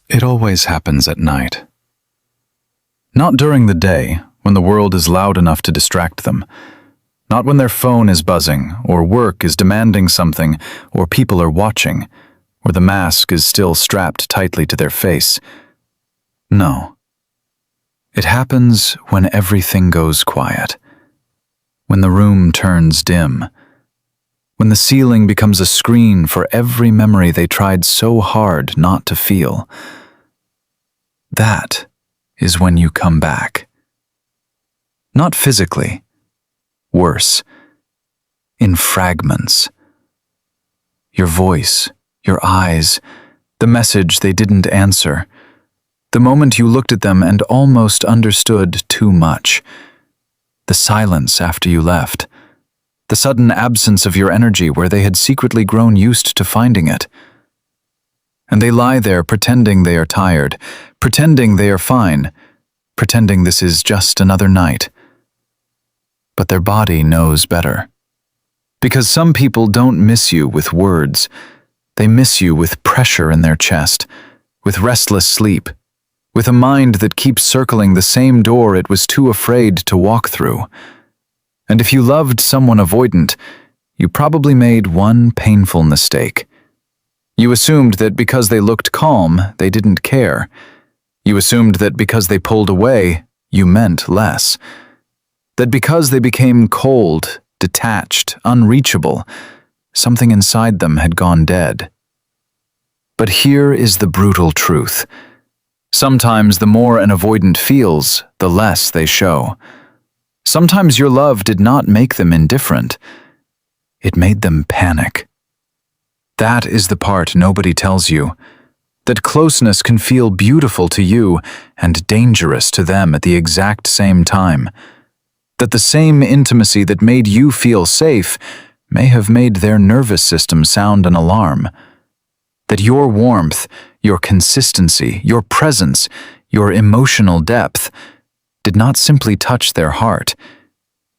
It always happens at night. Not during the day, when the world is loud enough to distract them. Not when their phone is buzzing, or work is demanding something, or people are watching, or the mask is still strapped tightly to their face. No. It happens when everything goes quiet. When the room turns dim. When the ceiling becomes a screen for every memory they tried so hard not to feel. That is when you come back. Not physically. Worse. In fragments. Your voice, your eyes, the message they didn't answer. The moment you looked at them and almost understood too much. The silence after you left. The sudden absence of your energy where they had secretly grown used to finding it. And they lie there pretending they are tired, pretending they are fine, pretending this is just another night. But their body knows better. Because some people don't miss you with words. They miss you with pressure in their chest, with restless sleep, with a mind that keeps circling the same door it was too afraid to walk through. And if you loved someone avoidant, you probably made one painful mistake. You assumed that because they looked calm, they didn't care. You assumed that because they pulled away, you meant less. That because they became cold, detached, unreachable, something inside them had gone dead. But here is the brutal truth. Sometimes the more an avoidant feels, the less they show. Sometimes your love did not make them indifferent. It made them panic. That is the part nobody tells you. That closeness can feel beautiful to you and dangerous to them at the exact same time. That the same intimacy that made you feel safe may have made their nervous system sound an alarm. That your warmth, your consistency, your presence, your emotional depth did not simply touch their heart.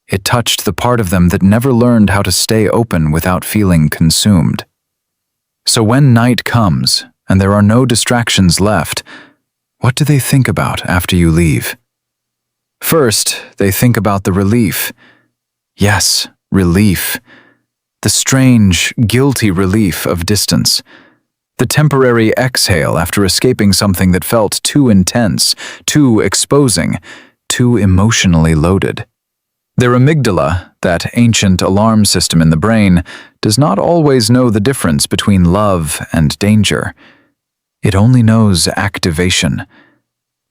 It touched the part of them that never learned how to stay open without feeling consumed. So when night comes and there are no distractions left, what do they think about after you leave? First, they think about the relief. Yes, relief. The strange, guilty relief of distance. The temporary exhale after escaping something that felt too intense, too exposing, too emotionally loaded. Their amygdala, that ancient alarm system in the brain, does not always know the difference between love and danger. It only knows activation.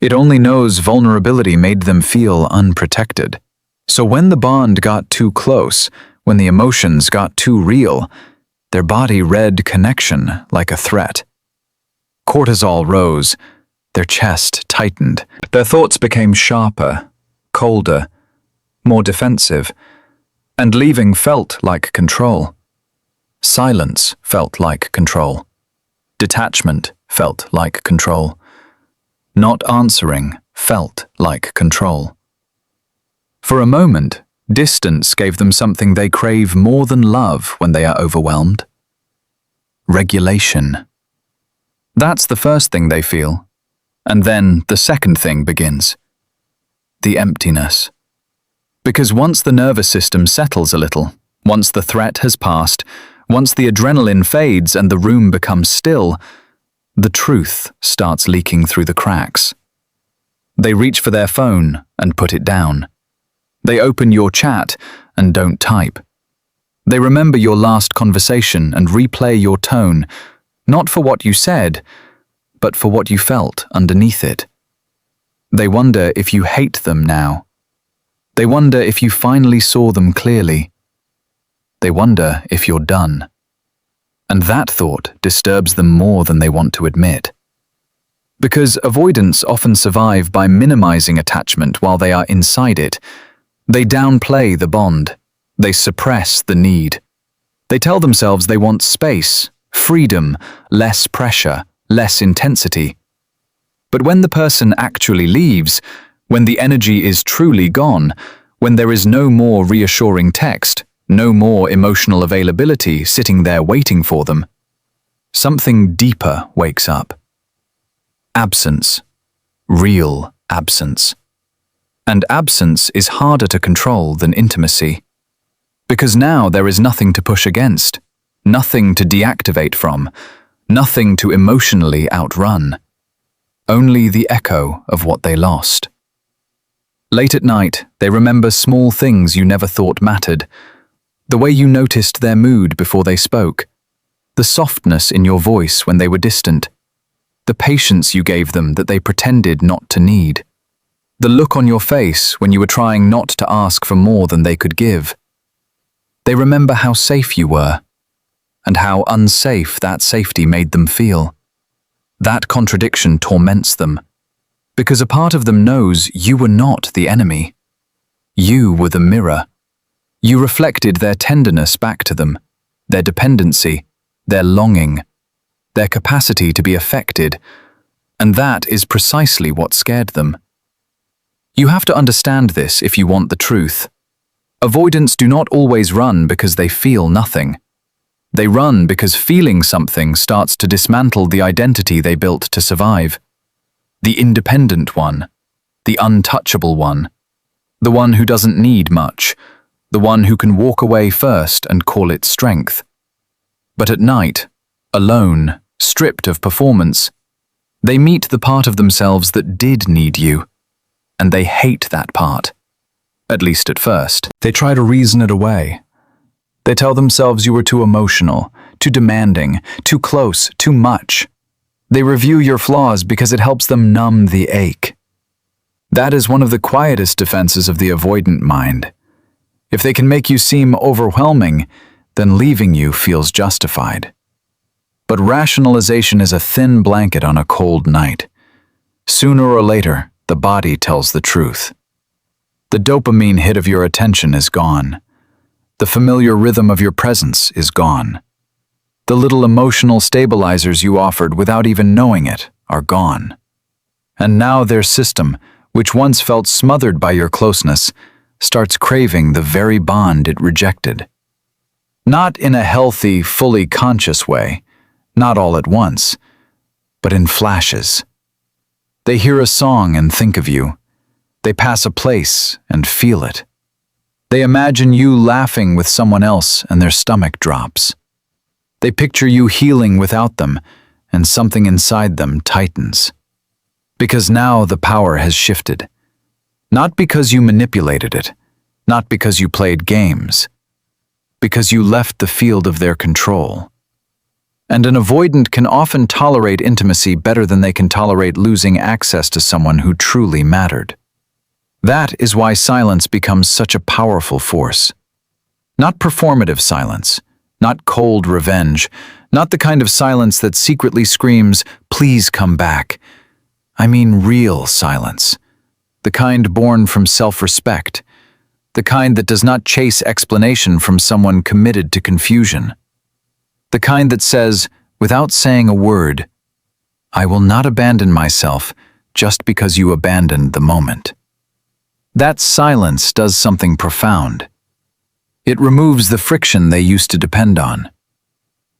It only knows vulnerability made them feel unprotected. So when the bond got too close, when the emotions got too real, their body read connection like a threat. Cortisol rose, their chest tightened, their thoughts became sharper, colder, more defensive, and leaving felt like control. Silence felt like control. Detachment felt like control. Not answering felt like control. For a moment, distance gave them something they crave more than love when they are overwhelmed. Regulation. That's the first thing they feel. And then the second thing begins. The emptiness. Because once the nervous system settles a little, once the threat has passed, once the adrenaline fades and the room becomes still, the truth starts leaking through the cracks. They reach for their phone and put it down. They open your chat and don't type. They remember your last conversation and replay your tone, not for what you said, but for what you felt underneath it. They wonder if you hate them now. They wonder if you finally saw them clearly. They wonder if you're done. And that thought disturbs them more than they want to admit. Because avoidants often survive by minimizing attachment while they are inside it. They downplay the bond. They suppress the need. They tell themselves they want space, freedom, less pressure, less intensity. But when the person actually leaves, when the energy is truly gone, when there is no more reassuring text, no more emotional availability sitting there waiting for them, something deeper wakes up. Absence. Real absence. And absence is harder to control than intimacy. Because now there is nothing to push against, nothing to deactivate from, nothing to emotionally outrun. Only the echo of what they lost. Late at night, they remember small things you never thought mattered. The way you noticed their mood before they spoke. The softness in your voice when they were distant. The patience you gave them that they pretended not to need. The look on your face when you were trying not to ask for more than they could give. They remember how safe you were, and how unsafe that safety made them feel. That contradiction torments them, because a part of them knows you were not the enemy. You were the mirror. You reflected their tenderness back to them, their dependency, their longing, their capacity to be affected, and that is precisely what scared them. You have to understand this if you want the truth. Avoidants do not always run because they feel nothing. They run because feeling something starts to dismantle the identity they built to survive. The independent one, the untouchable one, the one who doesn't need much, the one who can walk away first and call it strength. But at night, alone, stripped of performance, they meet the part of themselves that did need you, and they hate that part. At least at first. They try to reason it away. They tell themselves you were too emotional, too demanding, too close, too much. They review your flaws because it helps them numb the ache. That is one of the quietest defenses of the avoidant mind. If they can make you seem overwhelming, then leaving you feels justified. But rationalization is a thin blanket on a cold night. Sooner or later, the body tells the truth. The dopamine hit of your attention is gone. The familiar rhythm of your presence is gone. The little emotional stabilizers you offered without even knowing it are gone. And now their system, which once felt smothered by your closeness, starts craving the very bond it rejected. Not in a healthy, fully conscious way, not all at once, but in flashes. They hear a song and think of you. They pass a place and feel it. They imagine you laughing with someone else and their stomach drops. They picture you healing without them, and something inside them tightens. Because now the power has shifted. Not because you manipulated it, not because you played games, because you left the field of their control. And an avoidant can often tolerate intimacy better than they can tolerate losing access to someone who truly mattered. That is why silence becomes such a powerful force. Not performative silence, not cold revenge, not the kind of silence that secretly screams, "Please come back." I mean real silence. The kind born from self-respect. The kind that does not chase explanation from someone committed to confusion. The kind that says, without saying a word, "I will not abandon myself just because you abandoned the moment." That silence does something profound. It removes the friction they used to depend on.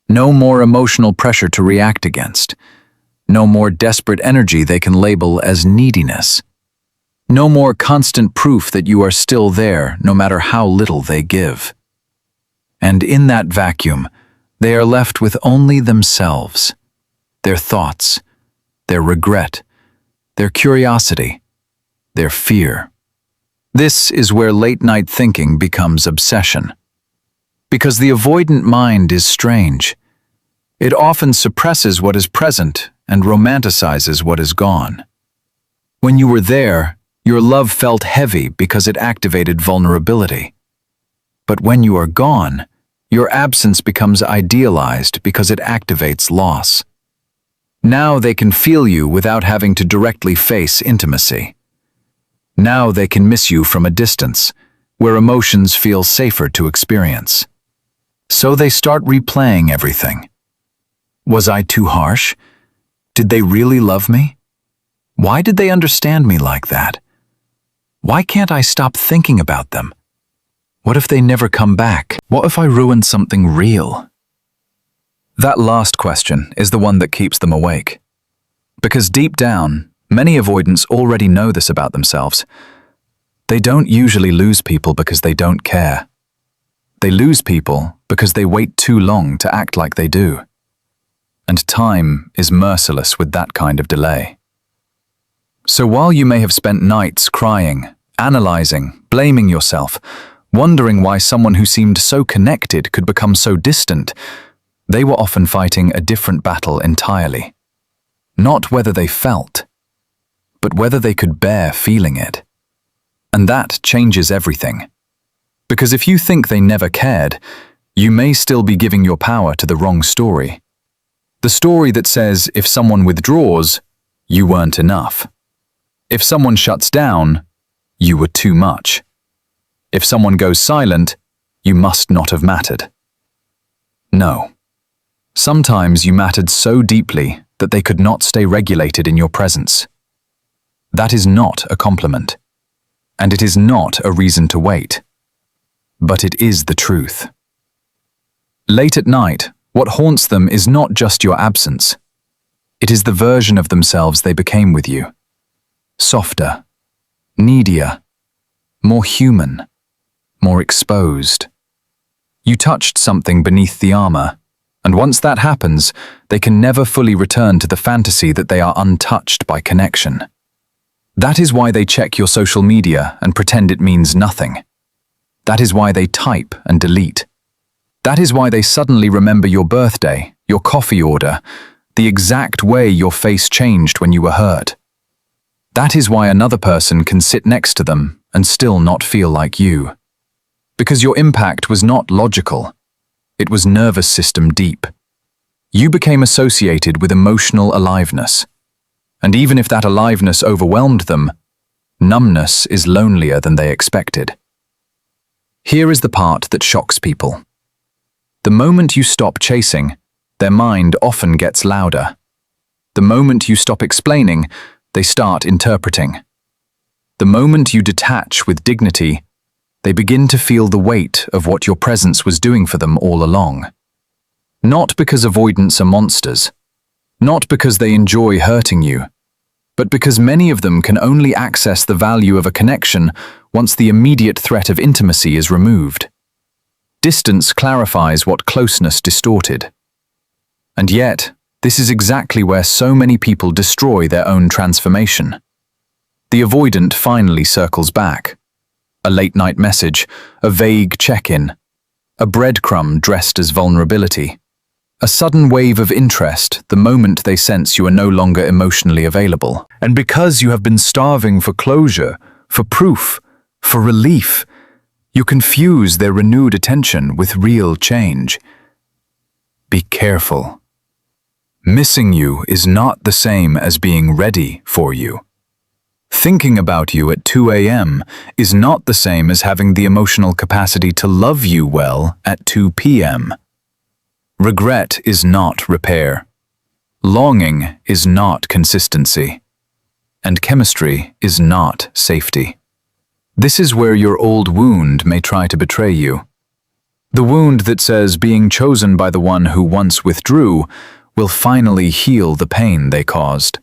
No more emotional pressure to react against. No more desperate energy they can label as neediness. No more constant proof that you are still there, no matter how little they give. And in that vacuum, they are left with only themselves, their thoughts, their regret, their curiosity, their fear. This is where late-night thinking becomes obsession. Because the avoidant mind is strange. It often suppresses what is present and romanticizes what is gone. When you were there, your love felt heavy because it activated vulnerability. But when you are gone, your absence becomes idealized because it activates loss. Now they can feel you without having to directly face intimacy. Now they can miss you from a distance, where emotions feel safer to experience. So they start replaying everything. Was I too harsh? Did they really love me? Why did they understand me like that? Why can't I stop thinking about them? What if they never come back? What if I ruined something real? That last question is the one that keeps them awake. Because deep down, many avoidants already know this about themselves. They don't usually lose people because they don't care. They lose people because they wait too long to act like they do. And time is merciless with that kind of delay. So while you may have spent nights crying, analyzing, blaming yourself, wondering why someone who seemed so connected could become so distant, they were often fighting a different battle entirely. Not whether they felt, but whether they could bear feeling it. And that changes everything. Because if you think they never cared, you may still be giving your power to the wrong story. The story that says if someone withdraws, you weren't enough. If someone shuts down, you were too much. If someone goes silent, you must not have mattered. No. Sometimes you mattered so deeply that they could not stay regulated in your presence. That is not a compliment. And it is not a reason to wait. But it is the truth. Late at night, what haunts them is not just your absence. It is the version of themselves they became with you. Softer, needier, more human, more exposed. You touched something beneath the armor, and once that happens, they can never fully return to the fantasy that they are untouched by connection. That is why they check your social media and pretend it means nothing. That is why they type and delete. That is why they suddenly remember your birthday, your coffee order, the exact way your face changed when you were hurt. That is why another person can sit next to them and still not feel like you. Because your impact was not logical. It was nervous system deep. You became associated with emotional aliveness. And even if that aliveness overwhelmed them, numbness is lonelier than they expected. Here is the part that shocks people. The moment you stop chasing, their mind often gets louder. The moment you stop explaining, they start interpreting. The moment you detach with dignity, they begin to feel the weight of what your presence was doing for them all along. Not because avoidants are monsters, not because they enjoy hurting you, but because many of them can only access the value of a connection once the immediate threat of intimacy is removed. Distance clarifies what closeness distorted. And yet, this is exactly where so many people destroy their own transformation. The avoidant finally circles back. A late-night message, a vague check-in, a breadcrumb dressed as vulnerability, a sudden wave of interest the moment they sense you are no longer emotionally available. And because you have been starving for closure, for proof, for relief, you confuse their renewed attention with real change. Be careful. Missing you is not the same as being ready for you. Thinking about you at 2 a.m. is not the same as having the emotional capacity to love you well at 2 p.m. Regret is not repair. Longing is not consistency. And chemistry is not safety. This is where your old wound may try to betray you. The wound that says being chosen by the one who once withdrew will finally heal the pain they caused.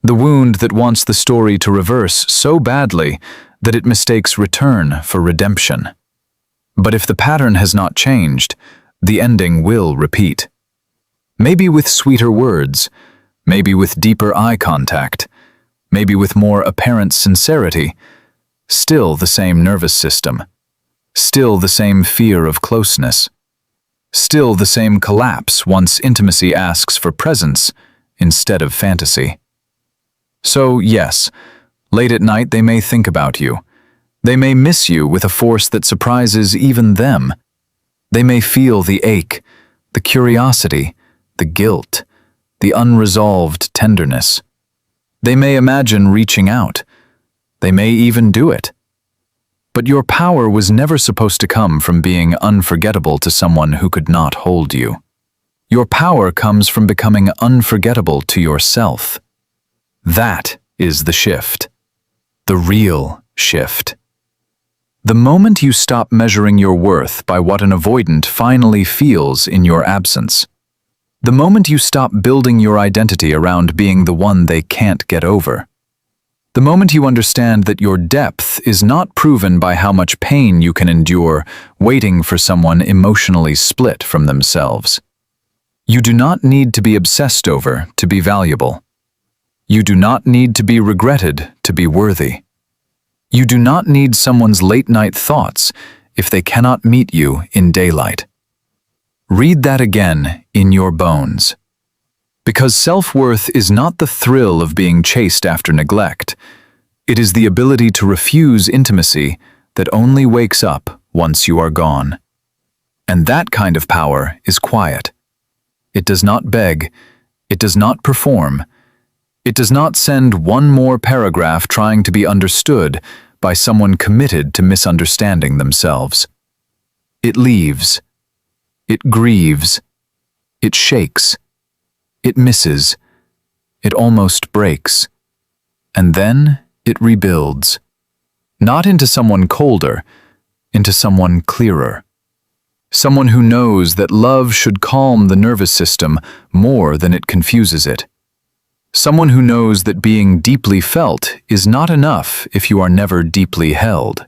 The wound that wants the story to reverse so badly that it mistakes return for redemption. But if the pattern has not changed, the ending will repeat. Maybe with sweeter words, maybe with deeper eye contact, maybe with more apparent sincerity. Still the same nervous system. Still the same fear of closeness. Still the same collapse once intimacy asks for presence instead of fantasy. So yes, late at night they may think about you. They may miss you with a force that surprises even them. They may feel the ache, the curiosity, the guilt, the unresolved tenderness. They may imagine reaching out. They may even do it. But your power was never supposed to come from being unforgettable to someone who could not hold you. Your power comes from becoming unforgettable to yourself. That is the shift. The real shift. The moment you stop measuring your worth by what an avoidant finally feels in your absence, The moment you stop building your identity around being the one they can't get over. The moment you understand that your depth is not proven by how much pain you can endure waiting for someone emotionally split from themselves. You do not need to be obsessed over to be valuable. You do not need to be regretted to be worthy. You do not need someone's late-night thoughts if they cannot meet you in daylight. Read that again in your bones. Because self-worth is not the thrill of being chased after neglect. It is the ability to refuse intimacy that only wakes up once you are gone. And that kind of power is quiet. It does not beg. It does not perform. It does not send one more paragraph trying to be understood by someone committed to misunderstanding themselves. It leaves. It grieves. It shakes. It misses, it almost breaks, and then it rebuilds. Not into someone colder, into someone clearer. Someone who knows that love should calm the nervous system more than it confuses it. Someone who knows that being deeply felt is not enough if you are never deeply held.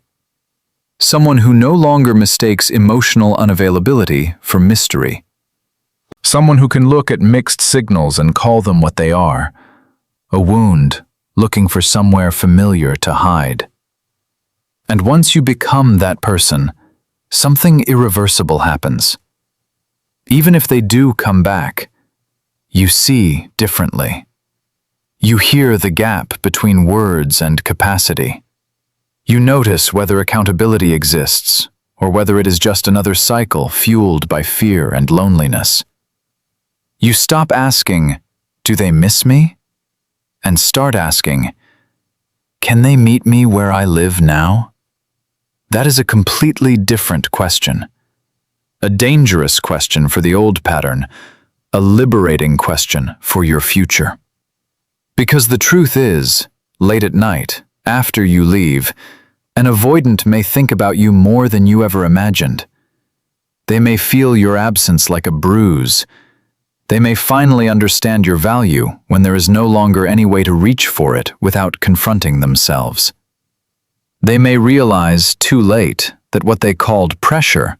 Someone who no longer mistakes emotional unavailability for mystery. Someone who can look at mixed signals and call them what they are. A wound, looking for somewhere familiar to hide. And once you become that person, something irreversible happens. Even if they do come back, you see differently. You hear the gap between words and capacity. You notice whether accountability exists, or whether it is just another cycle fueled by fear and loneliness. You stop asking, "Do they miss me?" and start asking, "Can they meet me where I live now?" That is a completely different question. A dangerous question for the old pattern, a liberating question for your future. Because the truth is, late at night, after you leave, an avoidant may think about you more than you ever imagined. They may feel your absence like a bruise. They may finally understand your value when there is no longer any way to reach for it without confronting themselves. They may realize too late that what they called pressure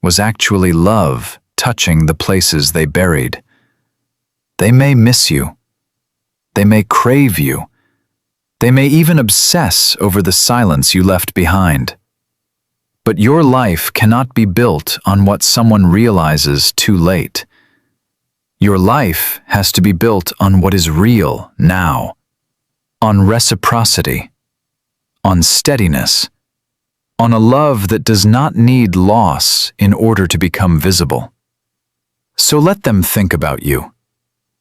was actually love touching the places they buried. They may miss you. They may crave you. They may even obsess over the silence you left behind. But your life cannot be built on what someone realizes too late. Your life has to be built on what is real now, on reciprocity, on steadiness, on a love that does not need loss in order to become visible. So let them think about you.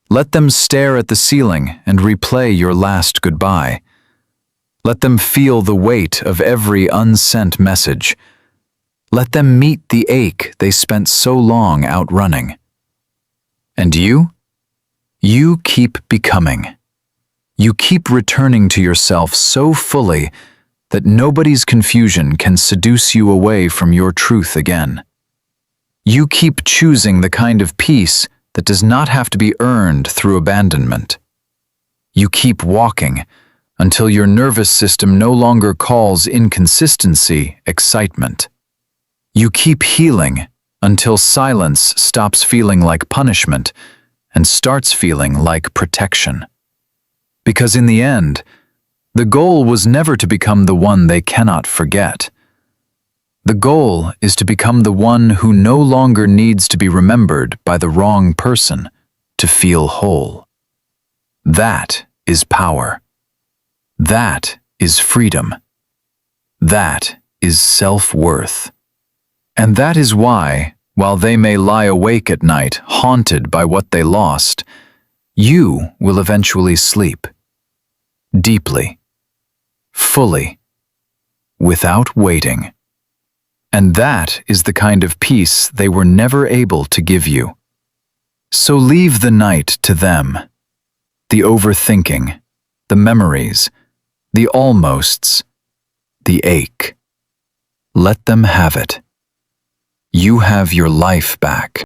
Let them stare at the ceiling and replay your last goodbye. Let them feel the weight of every unsent message. Let them meet the ache they spent so long outrunning. And you? You keep becoming. You keep returning to yourself so fully that nobody's confusion can seduce you away from your truth again. You keep choosing the kind of peace that does not have to be earned through abandonment. You keep walking until your nervous system no longer calls inconsistency excitement. You keep healing until silence stops feeling like punishment and starts feeling like protection. Because in the end, the goal was never to become the one they cannot forget. The goal is to become the one who no longer needs to be remembered by the wrong person to feel whole. That is power. That is freedom. That is self-worth. And that is why, while they may lie awake at night haunted by what they lost, you will eventually sleep. Deeply. Fully. Without waiting. And that is the kind of peace they were never able to give you. So leave the night to them. The overthinking, the memories, the almosts, the ache. Let them have it. You have your life back.